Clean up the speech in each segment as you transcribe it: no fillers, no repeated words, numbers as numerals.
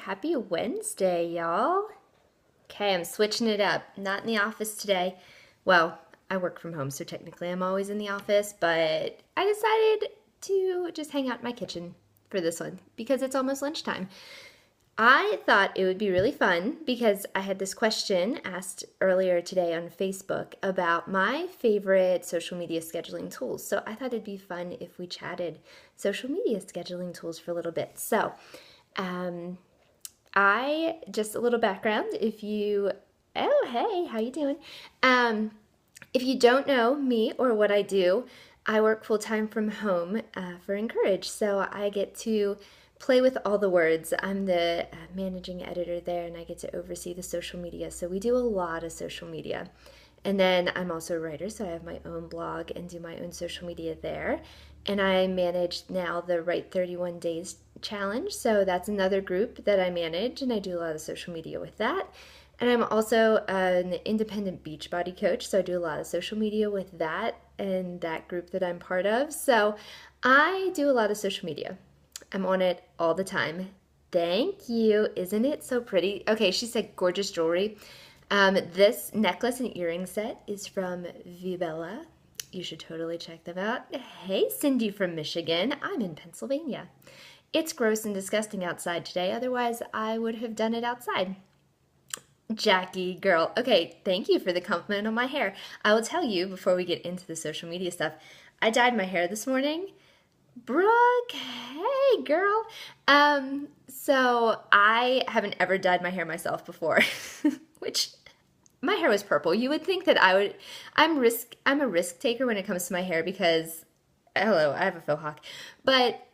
Happy Wednesday, y'all. Okay, I'm switching it up. Not in the office today. Well, I work from home, so technically I'm always in the office, but I decided to just hang out in my kitchen for this one because it's almost lunchtime. I thought it would be really fun because I had this question asked earlier today on Facebook about my favorite social media scheduling tools. So I thought it'd be fun if we chatted social media scheduling tools for a little bit. Um, I just a little background. Oh hey, how you doing? Um, if you don't know me or what I do, I work full time from home for Encourage, so I get to play with all the words. I'm the managing editor there, and I get to oversee the social media. So we do a lot of social media. And then I'm also a writer, so I have my own blog and do my own social media there. And I manage now the Write 31 Days Challenge. So that's another group that I manage, and I do a lot of social media with that. And I'm also an independent Beachbody coach, so I do a lot of social media with that and that group that I'm part of. So I do a lot of social media. I'm on it all the time. Thank you. Isn't it so pretty? Okay, she said gorgeous jewelry. This necklace and earring set is from Vibella. You should totally check them out. Hey, Cindy from Michigan. I'm in Pennsylvania. It's gross and disgusting outside today. Otherwise, I would have done it outside. Jackie, girl. Okay, thank you for the compliment on my hair. I will tell you before we get into the social media stuff, I dyed my hair this morning. Brooke, hey girl. So I haven't ever dyed my hair myself before, which my hair was purple. You would think that I'm a risk taker when it comes to my hair because hello, I have a faux hawk. But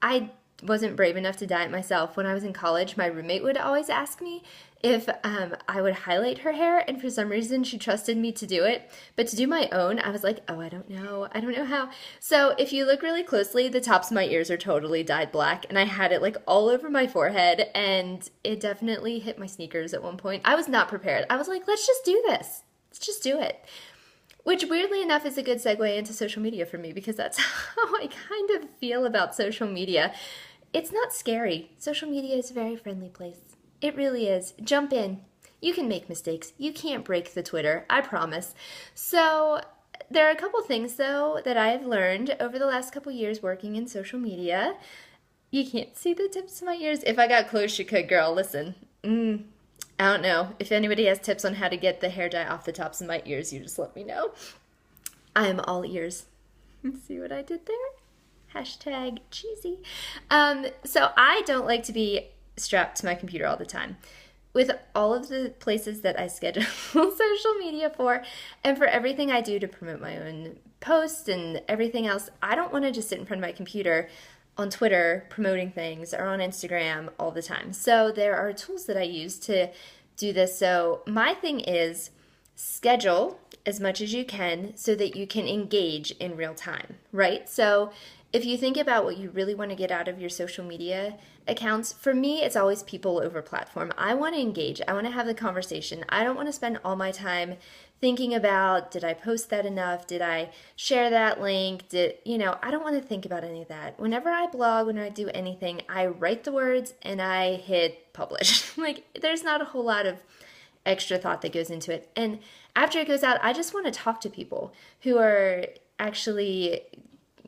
I wasn't brave enough to dye it myself. When I was in college, my roommate would always ask me if I would highlight her hair, and for some reason she trusted me to do it. But to do my own, I was like, oh, I don't know. I don't know how. So if you look really closely, the tops of my ears are totally dyed black, and I had it like all over my forehead, and it definitely hit my sneakers at one point. I was not prepared. I was like, let's just do this. Let's just do it. Which, weirdly enough, is a good segue into social media for me because that's how I kind of feel about social media. It's not scary. Social media is a very friendly place. It really is. Jump in. You can make mistakes. You can't break the Twitter, I promise. So, there are a couple things, though, that I've learned over the last couple years working in social media. You can't see the tips of my ears. If I got close, you could, girl. Listen. I don't know. If anybody has tips on how to get the hair dye off the tops of my ears, you just let me know. I am all ears. See what I did there? Hashtag cheesy. So I don't like to be strapped to my computer all the time. With all of the places that I schedule social media for, and for everything I do to promote my own posts and everything else, I don't want to just sit in front of my computer on Twitter promoting things or on Instagram all the time. So there are tools that I use to do this. So my thing is schedule as much as you can so that you can engage in real time, right? So if you think about what you really want to get out of your social media accounts, for me, it's always people over platform. I want to engage. I want to have the conversation. I don't want to spend all my time thinking about, did I post that enough? Did I share that link? I don't want to think about any of that. Whenever I blog, when I do anything, I write the words and I hit publish. Like, there's not a whole lot of extra thought that goes into it. And after it goes out, I just want to talk to people who are actually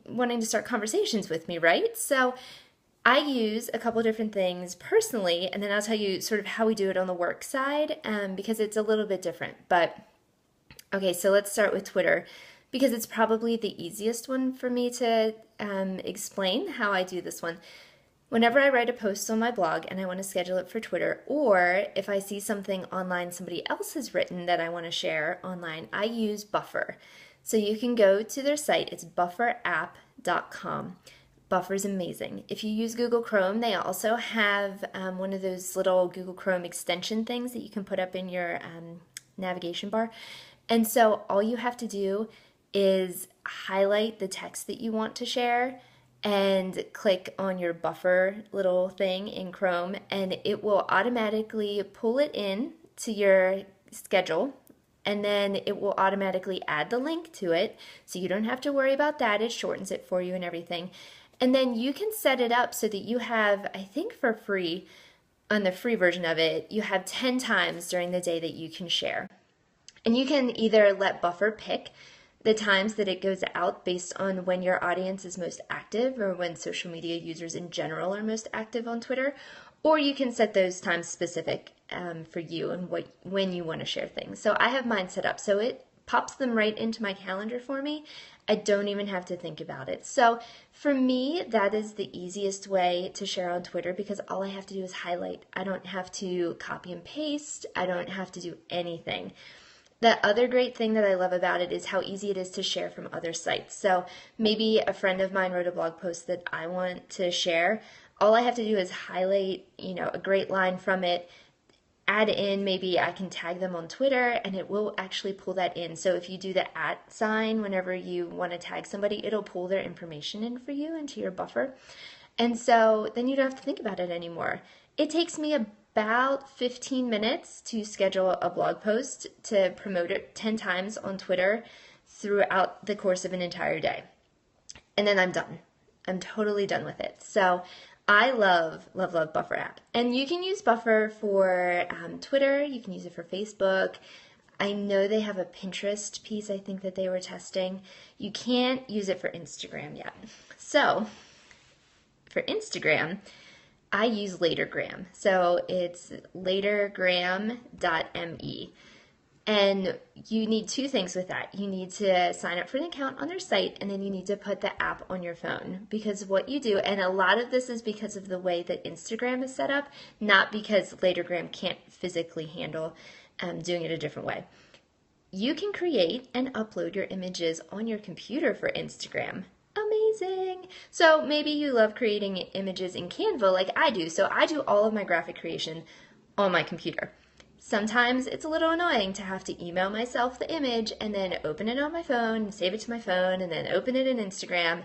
wanting to start conversations with me, right? So I use a couple different things personally, and then I'll tell you sort of how we do it on the work side, because it's a little bit different. But okay, so let's start with Twitter because it's probably the easiest one for me to explain how I do this one. Whenever I write a post on my blog and I want to schedule it for Twitter, or if I see something online somebody else has written that I want to share online, I use Buffer. So you can go to their site. It's bufferapp.com. Buffer is amazing. If you use Google Chrome, they also have one of those little Google Chrome extension things that you can put up in your navigation bar. And so all you have to do is highlight the text that you want to share and click on your buffer little thing in Chrome, and it will automatically pull it in to your schedule, and then it will automatically add the link to it, so you don't have to worry about that. It shortens it for you and everything. And then you can set it up so that you have, I think for free, on the free version of it, you have 10 times during the day that you can share. And you can either let Buffer pick the times that it goes out based on when your audience is most active or when social media users in general are most active on Twitter, or you can set those times specific for you and when you want to share things. So I have mine set up so it pops them right into my calendar for me. I don't even have to think about it. So for me, that is the easiest way to share on Twitter because all I have to do is highlight. I don't have to copy and paste. I don't have to do anything. The other great thing that I love about it is how easy it is to share from other sites. So maybe a friend of mine wrote a blog post that I want to share. All I have to do is highlight, a great line from it, add in, maybe I can tag them on Twitter and it will actually pull that in. So if you do the @ sign whenever you want to tag somebody, it'll pull their information in for you into your buffer. And so then you don't have to think about it anymore. It takes me about 15 minutes to schedule a blog post to promote it 10 times on Twitter throughout the course of an entire day. And then I'm done. I'm totally done with it. So I love Buffer app. And you can use Buffer for Twitter. You can use it for Facebook. I know they have a Pinterest piece I think that they were testing. You can't use it for Instagram yet. So for Instagram, I use Latergram. So it's latergram.me. And you need two things with that. You need to sign up for an account on their site, and then you need to put the app on your phone. Because what you do, and a lot of this is because of the way that Instagram is set up, not because Latergram can't physically handle doing it a different way. You can create and upload your images on your computer for Instagram. Amazing! So maybe you love creating images in Canva like I do. So I do all of my graphic creation on my computer. Sometimes it's a little annoying to have to email myself the image and then open it on my phone, save it to my phone, and then open it in Instagram.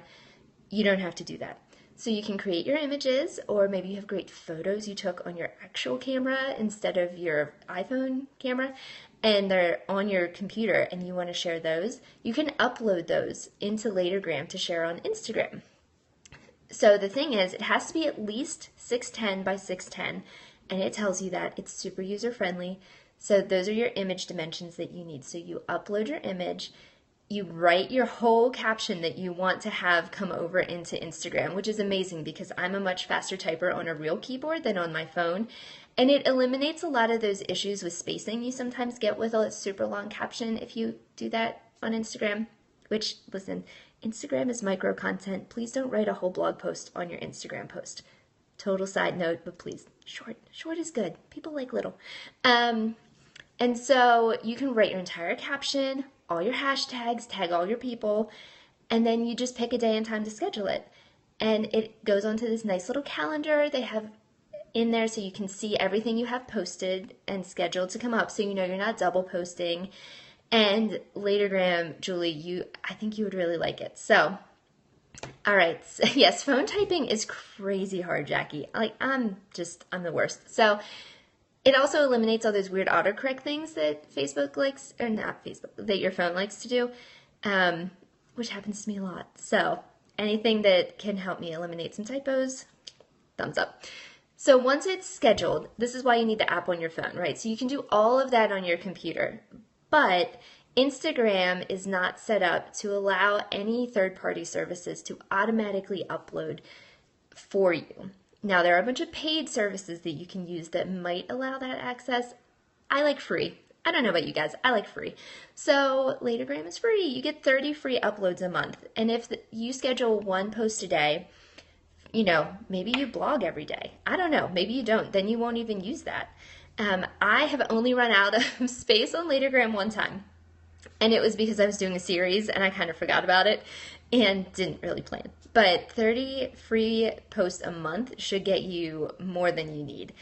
You don't have to do that. So you can create your images, or maybe you have great photos you took on your actual camera instead of your iPhone camera, and they're on your computer and you want to share those. You can upload those into Latergram to share on Instagram. So the thing is, it has to be at least 610 by 610. And it tells you that it's super user friendly. So those are your image dimensions that you need. So you upload your image, you write your whole caption that you want to have come over into Instagram, which is amazing because I'm a much faster typer on a real keyboard than on my phone. And it eliminates a lot of those issues with spacing you sometimes get with a super long caption if you do that on Instagram, which, listen, Instagram is micro content. Please don't write a whole blog post on your Instagram post. Total side note, but please, short is good. People like little. And so you can write your entire caption, all your hashtags, tag all your people, and then you just pick a day and time to schedule it. And it goes onto this nice little calendar they have in there so you can see everything you have posted and scheduled to come up so you know you're not double posting. And Latergram, Julie, I think you would really like it. So all right, so yes, phone typing is crazy hard, Jackie. I'm the worst. So it also eliminates all those weird autocorrect things that Facebook likes, or not Facebook, that your phone likes to do, which happens to me a lot. So anything that can help me eliminate some typos, thumbs up. So once it's scheduled, this is why you need the app on your phone, right? So you can do all of that on your computer, but Instagram is not set up to allow any third-party services to automatically upload for you. Now, there are a bunch of paid services that you can use that might allow that access. I like free. I don't know about you guys. I like free. So Latergram is free. You get 30 free uploads a month. And if you schedule one post a day, maybe you blog every day. I don't know. Maybe you don't. Then you won't even use that. I have only run out of space on Latergram one time. And it was because I was doing a series and I kind of forgot about it and didn't really plan. But 30 free posts a month should get you more than you need.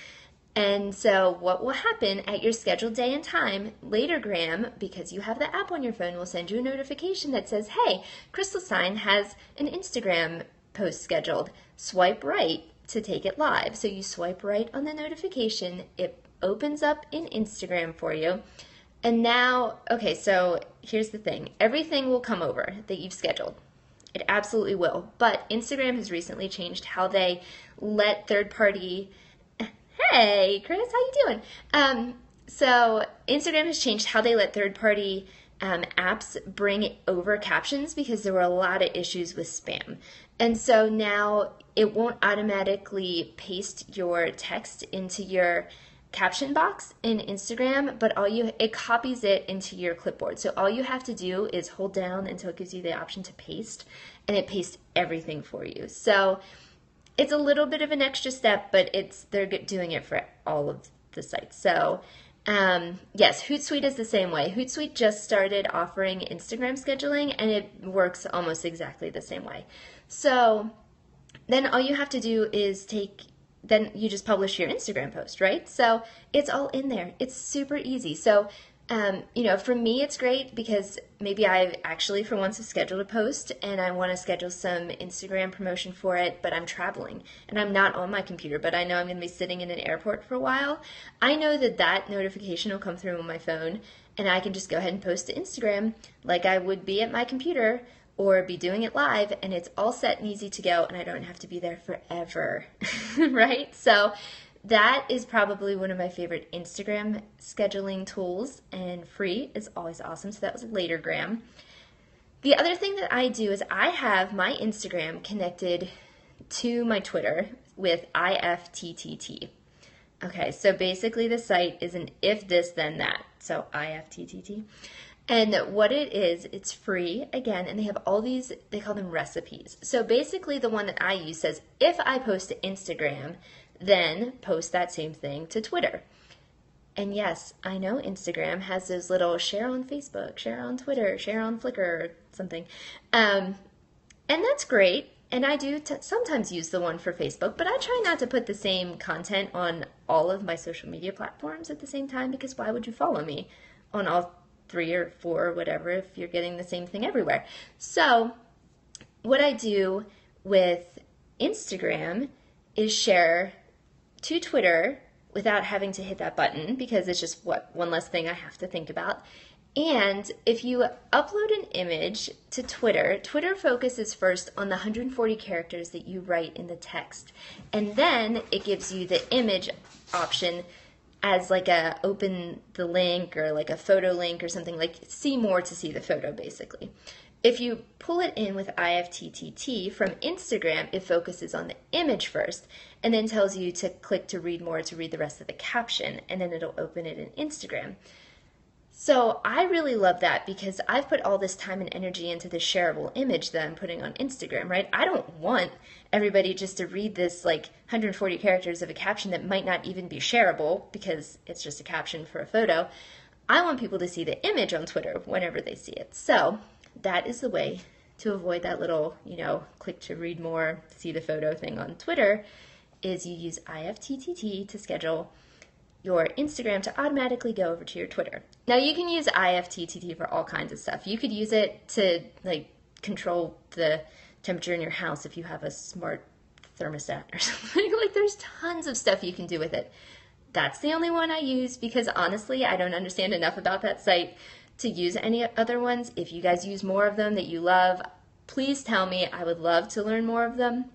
And so what will happen at your scheduled day and time, Latergram, because you have the app on your phone, will send you a notification that says, hey, Crystal Sign has an Instagram post scheduled. Swipe right to take it live. So you swipe right on the notification. It opens up in Instagram for you. And now, okay, so here's the thing. Everything will come over that you've scheduled. It absolutely will. But Instagram has recently changed how they let third-party, Hey, Chris, how you doing? So Instagram has changed how they let third-party apps bring over captions because there were a lot of issues with spam. And so now it won't automatically paste your text into your caption box in Instagram, but it copies it into your clipboard. So all you have to do is hold down until it gives you the option to paste, and it pastes everything for you. So it's a little bit of an extra step, but they're doing it for all of the sites. So yes, Hootsuite is the same way. Hootsuite just started offering Instagram scheduling, and it works almost exactly the same way. So then all you have to do is then you just publish your Instagram post, right? So it's all in there. It's super easy. So for me, it's great because maybe I've actually for once have scheduled a post and I want to schedule some Instagram promotion for it, but I'm traveling and I'm not on my computer, but I know I'm going to be sitting in an airport for a while. I know that notification will come through on my phone and I can just go ahead and post to Instagram like I would be at my computer or be doing it live, and it's all set and easy to go and I don't have to be there forever, right? So that is probably one of my favorite Instagram scheduling tools, and free is always awesome. So that was Latergram. The other thing that I do is I have my Instagram connected to my Twitter with IFTTT. Okay, so basically the site is an if this then that. So IFTTT. And what it is, it's free again, and they have all these, they call them recipes. So basically the one that I use says, if I post to Instagram, then post that same thing to Twitter. And yes, I know Instagram has those little share on Facebook, share on Twitter, share on Flickr, or something. And that's great. And I do sometimes use the one for Facebook, but I try not to put the same content on all of my social media platforms at the same time, because why would you follow me on all 3 or 4 or whatever if you're getting the same thing everywhere? So what I do with Instagram is share to Twitter without having to hit that button, because it's just one less thing I have to think about. And if you upload an image to Twitter, Twitter focuses first on the 140 characters that you write in the text. And then it gives you the image option as like a open the link or like a photo link or something, like see more to see the photo basically. If you pull it in with IFTTT from Instagram, it focuses on the image first and then tells you to click to read more to read the rest of the caption, and then it'll open it in Instagram. So I really love that because I've put all this time and energy into the shareable image that I'm putting on Instagram, right? I don't want everybody just to read this like 140 characters of a caption that might not even be shareable because it's just a caption for a photo. I want people to see the image on Twitter whenever they see it. So that is the way to avoid that little, click to read more, see the photo thing on Twitter, is you use IFTTT to schedule your Instagram to automatically go over to your Twitter. Now you can use IFTTT for all kinds of stuff. You could use it to control the temperature in your house if you have a smart thermostat or something. There's tons of stuff you can do with it. That's the only one I use because honestly I don't understand enough about that site to use any other ones. If you guys use more of them that you love, please tell me. I would love to learn more of them.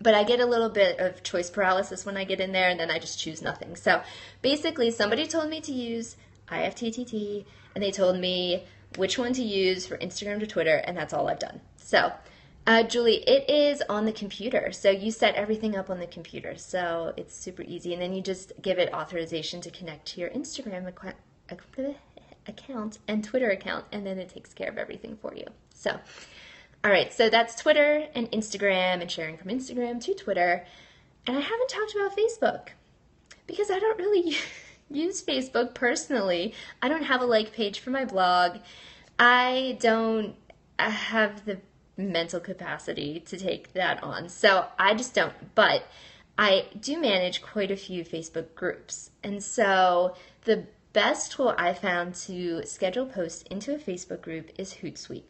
But I get a little bit of choice paralysis when I get in there, and then I just choose nothing. So basically, somebody told me to use IFTTT, and they told me which one to use for Instagram to Twitter, and that's all I've done. So, Julie, it is on the computer. So you set everything up on the computer. So it's super easy. And then you just give it authorization to connect to your Instagram account and Twitter account, and then it takes care of everything for you. So all right, so that's Twitter and Instagram and sharing from Instagram to Twitter. And I haven't talked about Facebook because I don't really use Facebook personally. I don't have a like page for my blog. I don't have the mental capacity to take that on. So I just don't. But I do manage quite a few Facebook groups. And so the best tool I found to schedule posts into a Facebook group is Hootsuite,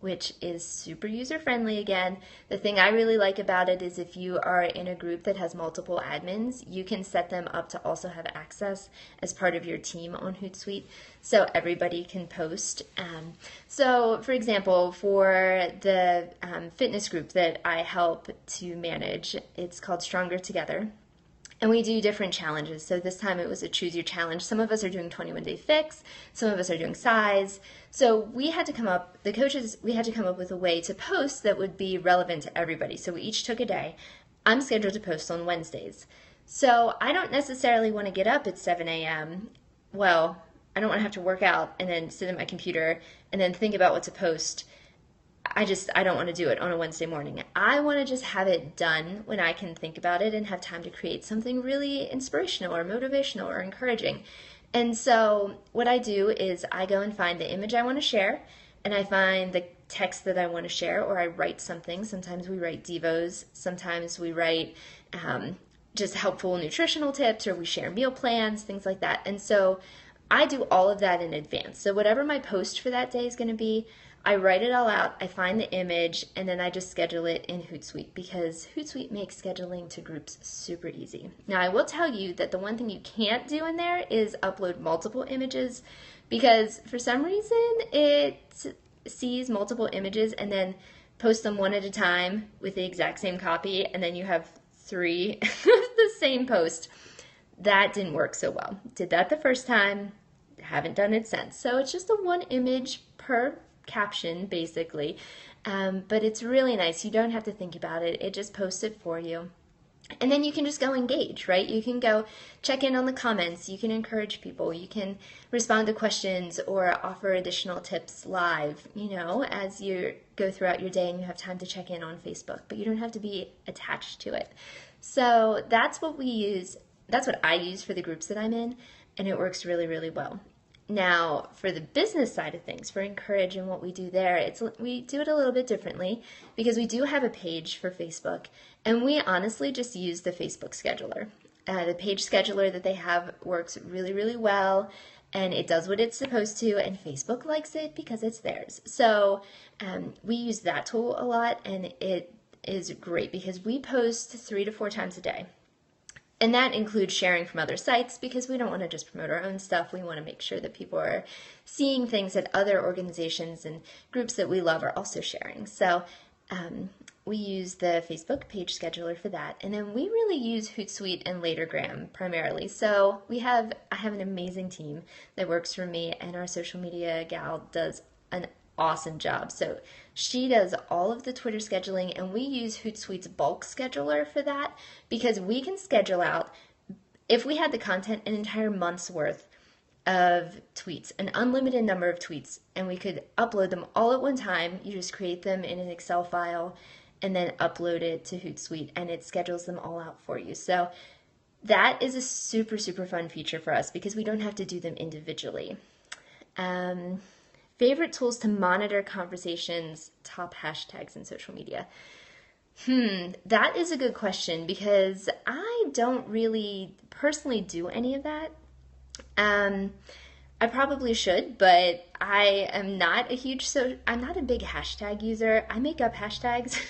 which is super user-friendly again. The thing I really like about it is if you are in a group that has multiple admins, you can set them up to also have access as part of your team on Hootsuite, so everybody can post. So, for example, for the fitness group that I help to manage, it's called Stronger Together. And we do different challenges. So this time it was a choose your challenge. Some of us are doing 21-day fix, some of us are doing size. So we had to come up, the coaches, we had to come up with a way to post that would be relevant to everybody. So we each took a day. I'm scheduled to post on Wednesdays. So I don't necessarily want to get up at 7 a.m. Well, I don't want to have to work out and then sit at my computer and then think about what to post. I don't want to do it on a Wednesday morning. I want to just have it done when I can think about it and have time to create something really inspirational or motivational or encouraging. And so what I do is I go and find the image I want to share, and I find the text that I want to share, or I write something. Sometimes we write devos, sometimes we write just helpful nutritional tips, or we share meal plans, things like that. And so I do all of that in advance. So whatever my post for that day is going to be, I write it all out, I find the image, and then I just schedule it in Hootsuite, because Hootsuite makes scheduling to groups super easy. Now, I will tell you that the one thing you can't do in there is upload multiple images, because for some reason it sees multiple images and then posts them one at a time with the exact same copy, and then you have 3 the same post. That didn't work so well. Did that the first time, haven't done it since. So it's just a 1 image per caption, basically, but it's really nice. You don't have to think about it. It just posts it for you. And then you can just go engage, right? You can go check in on the comments. You can encourage people. You can respond to questions or offer additional tips live, as you go throughout your day and you have time to check in on Facebook, but you don't have to be attached to it. So that's what we use. That's what I use for the groups that I'm in, and it works really, really well. Now, for the business side of things, for Encourage and what we do there, we do it a little bit differently, because we do have a page for Facebook, and we honestly just use the Facebook scheduler. The page scheduler that they have works really, really well, and it does what it's supposed to, and Facebook likes it because it's theirs. So we use that tool a lot, and it is great because we post 3 to 4 times a day. And that includes sharing from other sites, because we don't want to just promote our own stuff. We want to make sure that people are seeing things that other organizations and groups that we love are also sharing. So we use the Facebook page scheduler for that. And then we really use Hootsuite and Latergram primarily. So I have an amazing team that works for me, and our social media gal does an awesome job. So she does all of the Twitter scheduling, and we use Hootsuite's bulk scheduler for that, because we can schedule out, if we had the content, an entire month's worth of tweets, an unlimited number of tweets, and we could upload them all at one time. You just create them in an Excel file and then upload it to Hootsuite, and it schedules them all out for you. So that is a super, super fun feature for us, because we don't have to do them individually. Favorite tools to monitor conversations, top hashtags in social media. That is a good question, because I don't really personally do any of that. I probably should, but I am not I'm not a big hashtag user. I make up hashtags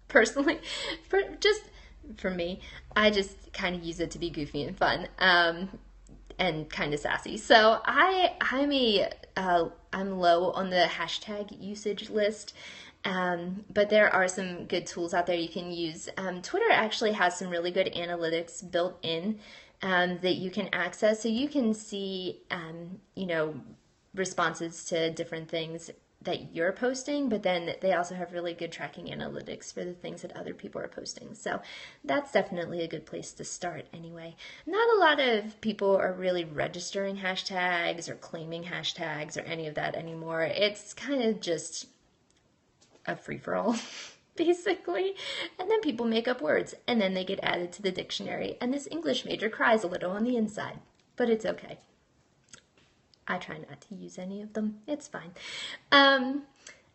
personally, for me. I just kind of use it to be goofy and fun. And kind of sassy. So I'm low on the hashtag usage list, but there are some good tools out there you can use. Twitter actually has some really good analytics built in that you can access, so you can see responses to different things that you're posting, but then they also have really good tracking analytics for the things that other people are posting. So that's definitely a good place to start anyway. Not a lot of people are really registering hashtags or claiming hashtags or any of that anymore. It's kind of just a free-for-all, basically. And then people make up words, and then they get added to the dictionary, and this English major cries a little on the inside, but it's okay. I try not to use any of them. It's fine.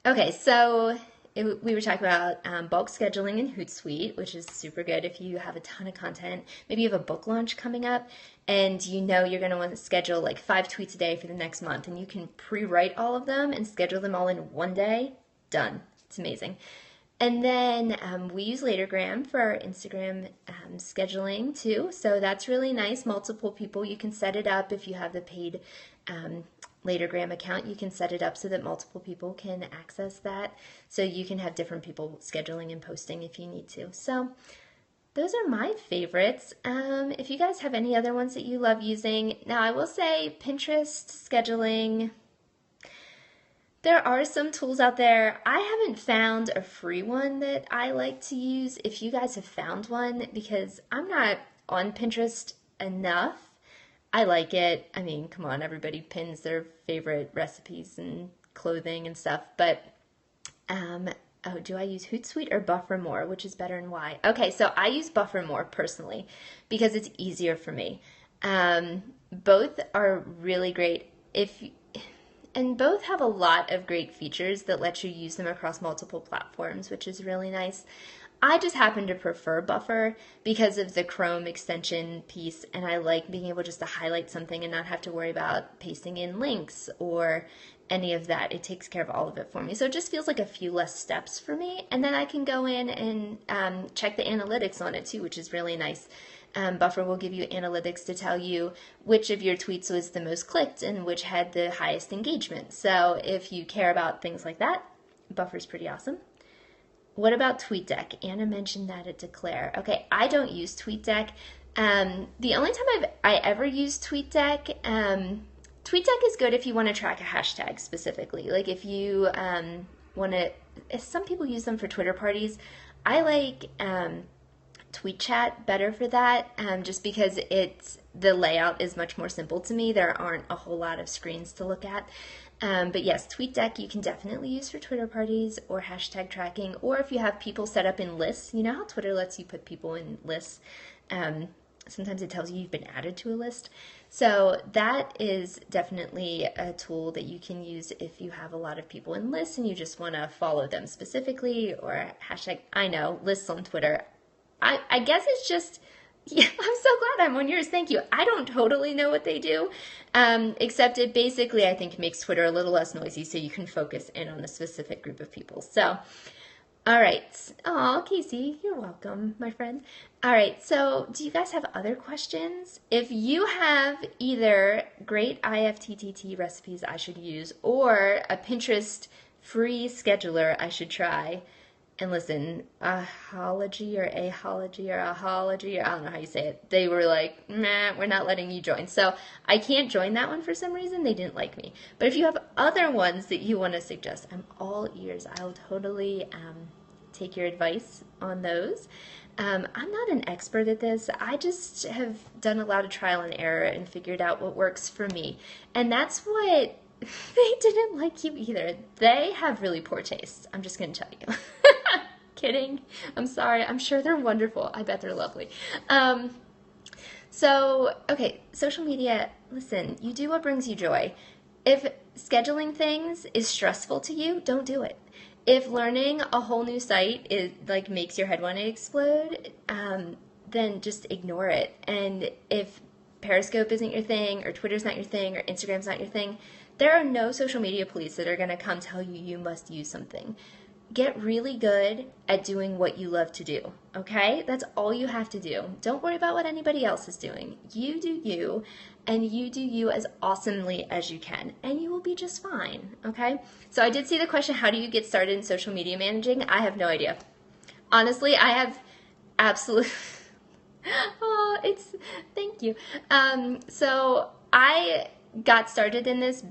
Okay, so we were talking about bulk scheduling in Hootsuite, which is super good if you have a ton of content. Maybe you have a book launch coming up, and you're going to want to schedule like 5 tweets a day for the next month, and you can pre-write all of them and schedule them all in one day. Done. It's amazing. And then we use Latergram for our Instagram scheduling too. So that's really nice. Multiple people, you can set it up if you have the paid Latergram account. You can set it up so that multiple people can access that. So you can have different people scheduling and posting if you need to. So those are my favorites. If you guys have any other ones that you love using, now I will say Pinterest scheduling. There are some tools out there. I haven't found a free one that I like to use. If you guys have found one, because I'm not on Pinterest enough, I like it. I mean, come on, everybody pins their favorite recipes and clothing and stuff, but oh, do I use Hootsuite or Buffer.more? Which is better and why? Okay, so I use Buffer.more personally because it's easier for me. Both are really great and both have a lot of great features that let you use them across multiple platforms, which is really nice. I just happen to prefer Buffer because of the Chrome extension piece, and I like being able just to highlight something and not have to worry about pasting in links or any of that. It takes care of all of it for me. So it just feels like a few less steps for me, and then I can go in and check the analytics on it too, which is really nice. Buffer will give you analytics to tell you which of your tweets was the most clicked and which had the highest engagement. So if you care about things like that, Buffer's pretty awesome. What about TweetDeck? Anna mentioned that at Declare. Okay, I don't use TweetDeck. The only time I ever used TweetDeck, TweetDeck is good if you want to track a hashtag specifically. Like if you want to, some people use them for Twitter parties. I like TweetChat better for that, just because the layout is much more simple to me. There aren't a whole lot of screens to look at. But yes, TweetDeck you can definitely use for Twitter parties or hashtag tracking, or if you have people set up in lists. You know how Twitter lets you put people in lists? Sometimes it tells you you've been added to a list. So that is definitely a tool that you can use if you have a lot of people in lists and you just want to follow them specifically, or hashtag, I know, lists on Twitter. I guess it's just, yeah, I'm so glad I'm on yours. Thank you. I don't totally know what they do, except it basically, I think, makes Twitter a little less noisy so you can focus in on a specific group of people. So, all right. Oh, Casey, you're welcome, my friend. All right. So, do you guys have other questions? If you have either great IFTTT recipes I should use or a Pinterest free scheduler I should try, and listen, Ahology or Ahology, I don't know how you say it. They were like, nah, we're not letting you join. So I can't join that one for some reason. They didn't like me. But if you have other ones that you want to suggest, I'm all ears. I'll totally take your advice on those. I'm not an expert at this. I just have done a lot of trial and error and figured out what works for me. And that's what they didn't like you either. They have really poor taste. I'm just going to tell you. Kidding. I'm sorry. I'm sure they're wonderful. I bet they're lovely. So, okay, social media, listen, you do what brings you joy. If scheduling things is stressful to you, don't do it. If learning a whole new site makes your head want to explode, then just ignore it. And if Periscope isn't your thing, or Twitter's not your thing, or Instagram's not your thing, there are no social media police that are going to come tell you you must use something. Get really good at doing what you love to do, okay? That's all you have to do. Don't worry about what anybody else is doing. You do you, and you do you as awesomely as you can, and you will be just fine, okay? So I did see the question, how do you get started in social media managing? I have no idea. Honestly, I have absolute... Oh, thank you. So I got started in this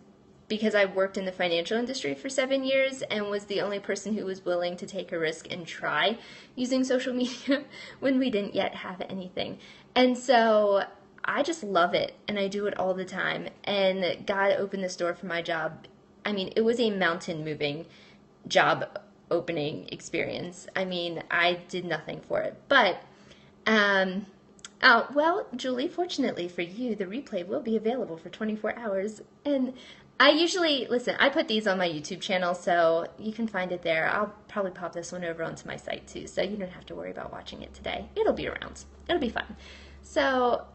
because I worked in the financial industry for 7 years and was the only person who was willing to take a risk and try using social media when we didn't yet have anything. And so I just love it, and I do it all the time. And God opened this door for my job. I mean, it was a mountain moving job opening experience. I mean, I did nothing for it. But, well, Julie, fortunately for you, the replay will be available for 24 hours. And I usually, listen, I put these on my YouTube channel, so you can find it there. I'll probably pop this one over onto my site too, so you don't have to worry about watching it today. It'll be around. It'll be fun. So,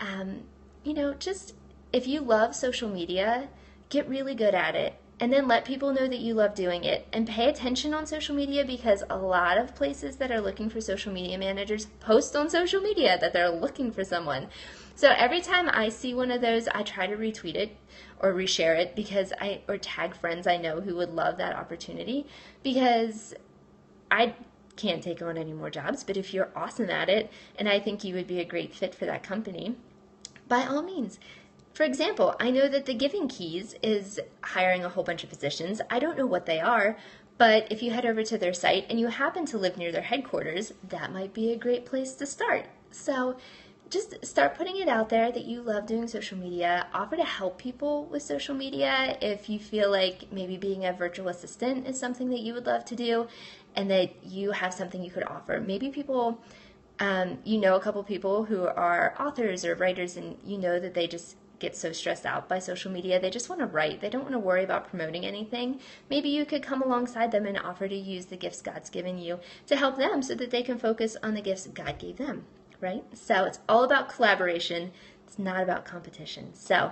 just if you love social media, get really good at it, and then let people know that you love doing it, and pay attention on social media, because a lot of places that are looking for social media managers post on social media that they're looking for someone. So every time I see one of those, I try to retweet it or reshare it or tag friends I know who would love that opportunity, because I can't take on any more jobs, but if you're awesome at it and I think you would be a great fit for that company, by all means. For example, I know that the Giving Keys is hiring a whole bunch of positions. I don't know what they are, but if you head over to their site and you happen to live near their headquarters, that might be a great place to start. So just start putting it out there that you love doing social media. Offer to help people with social media if you feel like maybe being a virtual assistant is something that you would love to do and that you have something you could offer. Maybe people, you know a couple people who are authors or writers and you know that they just get so stressed out by social media. They just want to write. They don't want to worry about promoting anything. Maybe you could come alongside them and offer to use the gifts God's given you to help them so that they can focus on the gifts God gave them, right? So it's all about collaboration. It's not about competition. So,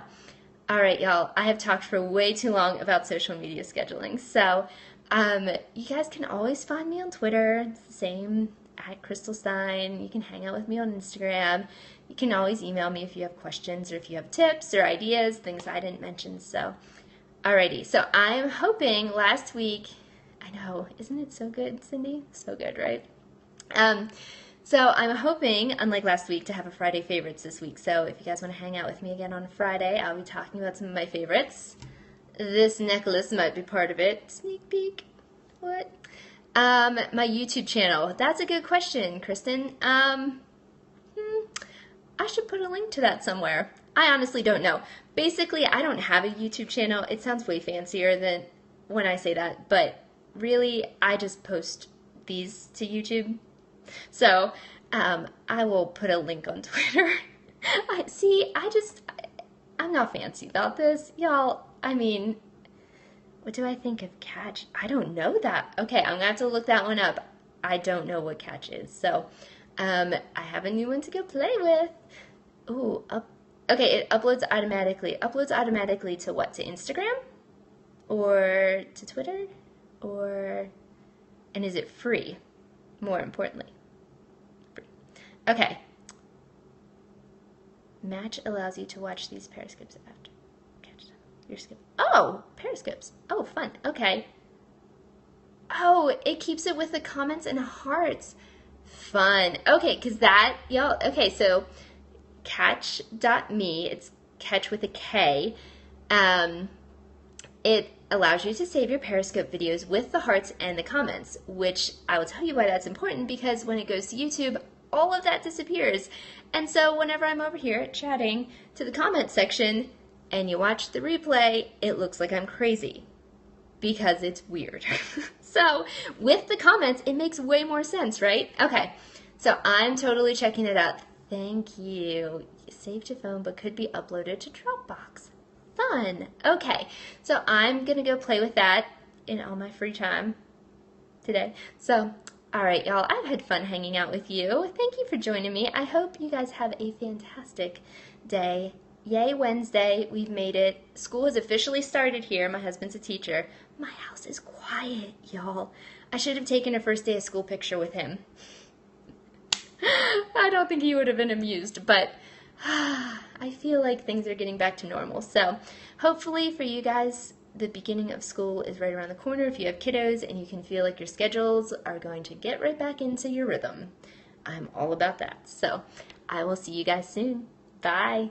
all right, y'all, I have talked for way too long about social media scheduling. So you guys can always find me on Twitter. It's the same, at Crystal Stein. You can hang out with me on Instagram. You can always email me if you have questions or if you have tips or ideas, things I didn't mention. So, alrighty. So I'm hoping last week, I know, isn't it so good, Cindy? So good, right? So I'm hoping, unlike last week, to have a Friday favorites this week. So if you guys want to hang out with me again on Friday, I'll be talking about some of my favorites. This necklace might be part of it. Sneak peek. What? My YouTube channel. That's a good question, Kristen. I should put a link to that somewhere. I honestly don't know. Basically, I don't have a YouTube channel. It sounds way fancier than when I say that, but really, I just post these to YouTube. So, I will put a link on Twitter. I'm not fancy about this. Y'all, I mean, what do I think of Catch? I don't know that. Okay, I'm gonna have to look that one up. I don't know what Catch is. So, I have a new one to go play with. Ooh, okay, it uploads automatically. Uploads automatically to what? To Instagram? Or to Twitter? And is it free? More importantly. Free. Okay. Match allows you to watch these periscopes after. Catch your skip. Oh, periscopes. Oh, fun. Okay. Oh, it keeps it with the comments and hearts. Fun. Okay, because that, y'all, okay, so catch.me, it's catch with a K. It allows you to save your Periscope videos with the hearts and the comments, which I will tell you why that's important, because when it goes to YouTube, all of that disappears. And so whenever I'm over here chatting to the comment section and you watch the replay, it looks like I'm crazy because it's weird. So with the comments, it makes way more sense, right? Okay, so I'm totally checking it out. Thank you. Saved to phone, but could be uploaded to Dropbox. Fun. Okay, so I'm gonna go play with that in all my free time today. So, all right, y'all, I've had fun hanging out with you. Thank you for joining me. I hope you guys have a fantastic day. Yay, Wednesday. We've made it. School has officially started here. My husband's a teacher. My house is quiet, y'all. I should have taken a first day of school picture with him. I don't think he would have been amused, but I feel like things are getting back to normal. So hopefully for you guys, the beginning of school is right around the corner if you have kiddos and you can feel like your schedules are going to get right back into your rhythm. I'm all about that. So I will see you guys soon. Bye.